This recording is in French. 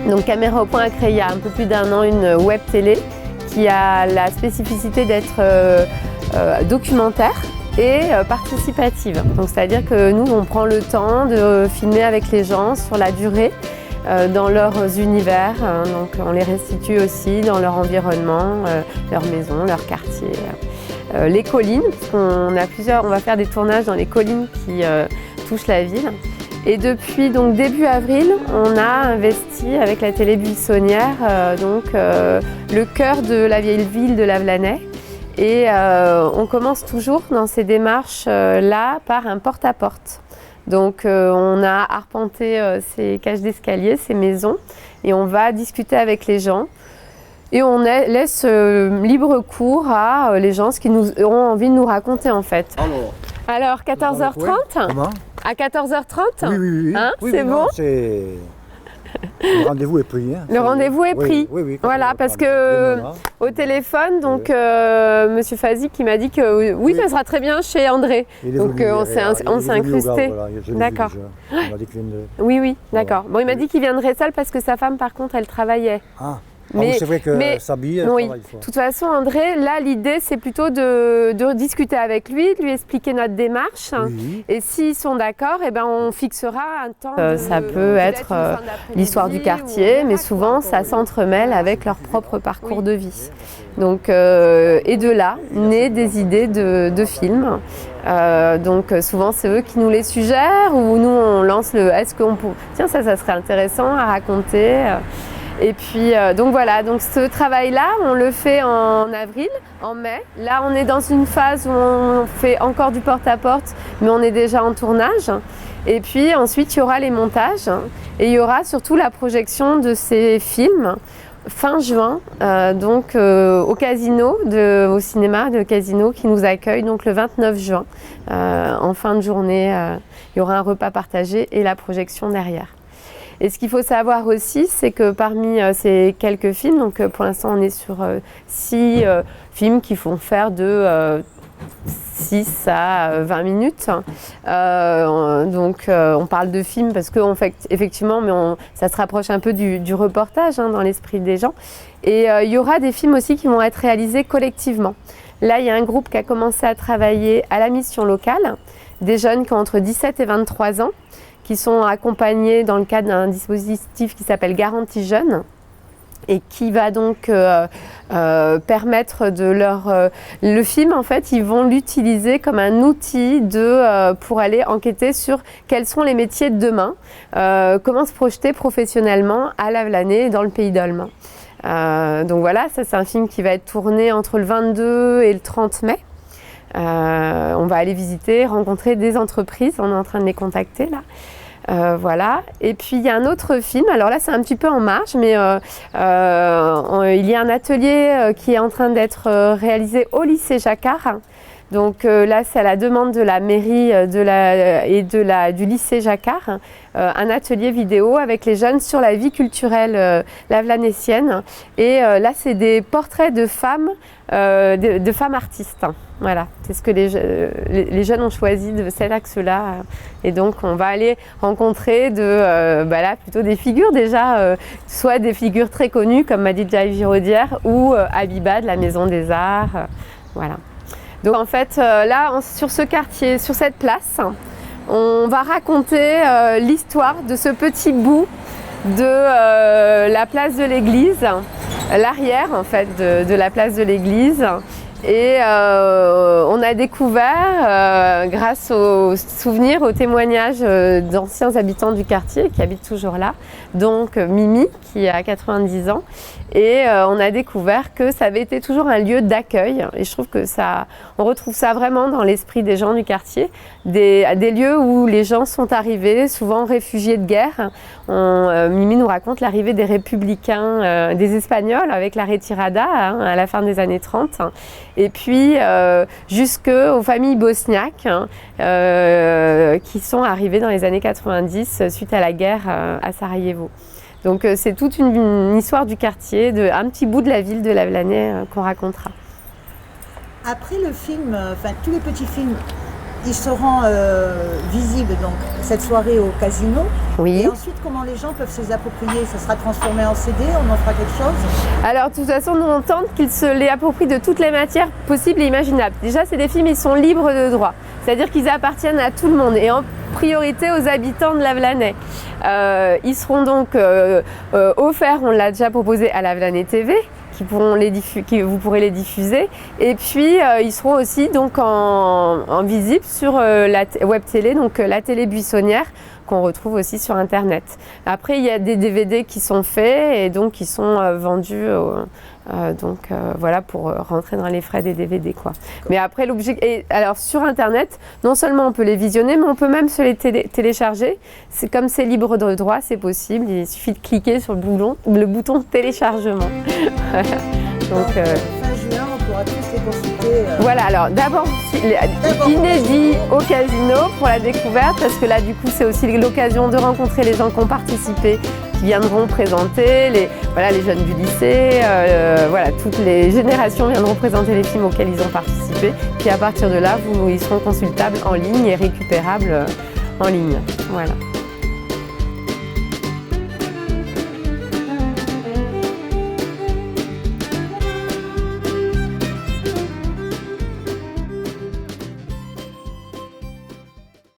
Donc Caméra au point a créé il y a un peu plus d'1 an une web télé qui a la spécificité d'être documentaire et participative. Donc c'est-à-dire que nous on prend le temps de filmer avec les gens sur la durée dans leurs univers, donc on les restitue aussi dans leur environnement, leur maison, leur quartier. Les collines, parce on va faire des tournages dans les collines qui touchent la ville. Et depuis donc début avril, on a investi avec la télé buissonnière le cœur de la vieille ville de Lavelanet. Et on commence toujours dans ces démarches là par un porte-à-porte. Donc on a arpenté ces cages d'escalier, ces maisons, et on va discuter avec les gens. Et on laisse libre cours à les gens, ce qu'ils auront envie de nous raconter en fait. Alors 14h30 Comment ? À 14h30 ? Oui. Hein, oui, c'est bon ? Le rendez-vous est pris. Hein. Le rendez-vous est pris. Oui, voilà, parce que au téléphone, donc Monsieur Fazi qui m'a dit que oui, ça sera très bien chez André. Donc on s'est incrusté. Voilà, d'accord. Oui, d'accord. Bon, il m'a dit qu'il viendrait seul parce que sa femme, par contre, elle travaillait. Mais c'est vrai que s'habiller, elle travaille. De toute façon, André, là, l'idée, c'est plutôt de discuter avec lui, de lui expliquer notre démarche. Oui. Et s'ils sont d'accord, eh ben, on fixera un temps. Ça peut être l'histoire du quartier, mais souvent, ça s'entremêle avec leur propre parcours de vie. Donc, et de là, naît des idées de films. Donc souvent c'est eux qui nous les suggèrent ou nous on lance est-ce qu'on peut... Tiens, ça serait intéressant à raconter. Et puis donc voilà, donc ce travail-là, on le fait en avril, en mai. Là, on est dans une phase où on fait encore du porte-à-porte, mais on est déjà en tournage. Et puis ensuite, il y aura les montages et il y aura surtout la projection de ces films fin juin, au Casino, au cinéma de Casino qui nous accueille donc le 29 juin. En fin de journée, il y aura un repas partagé et la projection derrière. Et ce qu'il faut savoir aussi, c'est que parmi ces quelques films, donc pour l'instant on est sur 6 films qui font faire de 6 à 20 minutes. On parle de films parce qu'on fait effectivement, mais ça se rapproche un peu du reportage dans l'esprit des gens. Et il y aura des films aussi qui vont être réalisés collectivement. Là, il y a un groupe qui a commencé à travailler à la mission locale, des jeunes qui ont entre 17 et 23 ans, qui sont accompagnés dans le cadre d'un dispositif qui s'appelle Garantie Jeunes et qui va donc permettre de leur... le film, en fait, ils vont l'utiliser comme un outil pour aller enquêter sur quels sont les métiers de demain, comment se projeter professionnellement à Lavelanet dans le pays d'Olme. Donc voilà, ça c'est un film qui va être tourné entre le 22 et le 30 mai. On va aller visiter, rencontrer des entreprises, on est en train de les contacter là. Voilà. Et puis il y a un autre film, alors là c'est un petit peu en marge, mais il y a un atelier qui est en train d'être réalisé au lycée Jacquard. Donc là c'est à la demande de la mairie du lycée Jacquard, un atelier vidéo avec les jeunes sur la vie culturelle lavelanécienne. Et là c'est des portraits de femmes, de femmes artistes. Voilà, c'est ce que les jeunes ont choisi de cet axe-là. Et donc on va aller rencontrer plutôt des figures déjà, soit des figures très connues comme Madidja Giraudière ou Habiba de la Maison des Arts. Voilà. Donc en fait, là, sur ce quartier, sur cette place, on va raconter l'histoire de ce petit bout de la place de l'église, l'arrière en fait de la place de l'église. Et on a découvert, grâce aux souvenirs, aux témoignages d'anciens habitants du quartier qui habitent toujours là, donc Mimi qui a 90 ans, et on a découvert que ça avait été toujours un lieu d'accueil. Et je trouve que on retrouve ça vraiment dans l'esprit des gens du quartier, des lieux où les gens sont arrivés, souvent réfugiés de guerre. Mimi nous raconte l'arrivée des républicains, des Espagnols avec la retirada à la fin des années 30. Et puis jusqu'aux familles bosniaques qui sont arrivées dans les années 90 suite à la guerre à Sarajevo. Donc c'est toute une histoire du quartier, un petit bout de la ville de Lavelanet qu'on racontera. Après le film, tous les petits films ils seront visibles donc cette soirée au casino. Oui. Et ensuite, comment les gens peuvent se les approprier? Ça sera transformé en CD, on en fera quelque chose? Alors, de toute façon, nous on tente qu'ils se les approprient de toutes les matières possibles et imaginables. Déjà, c'est des films, ils sont libres de droit. C'est-à-dire qu'ils appartiennent à tout le monde et en priorité aux habitants de Lavelanet. Ils seront donc offerts, on l'a déjà proposé à Lavelanet TV, vous pourrez les diffuser. Et puis, ils seront aussi donc en visible sur la web télé, donc la télé buissonnière, qu'on retrouve aussi sur Internet. Après, il y a des DVD qui sont faits et donc qui sont vendus voilà, pour rentrer dans les frais des DVD, quoi. Mais après, alors sur Internet, non seulement on peut les visionner, mais on peut même se les télécharger. Comme c'est libre de droit, c'est possible. Il suffit de cliquer sur le bouton téléchargement. Voilà. Donc, fin juin, on pourra tous les consulter. Voilà, alors d'abord inédit au casino pour la découverte, parce que là du coup c'est aussi l'occasion de rencontrer les gens qui ont participé, qui viendront présenter, les jeunes du lycée, voilà, toutes les générations viendront présenter les films auxquels ils ont participé. Puis à partir de là, ils seront consultables en ligne et récupérables en ligne. Voilà.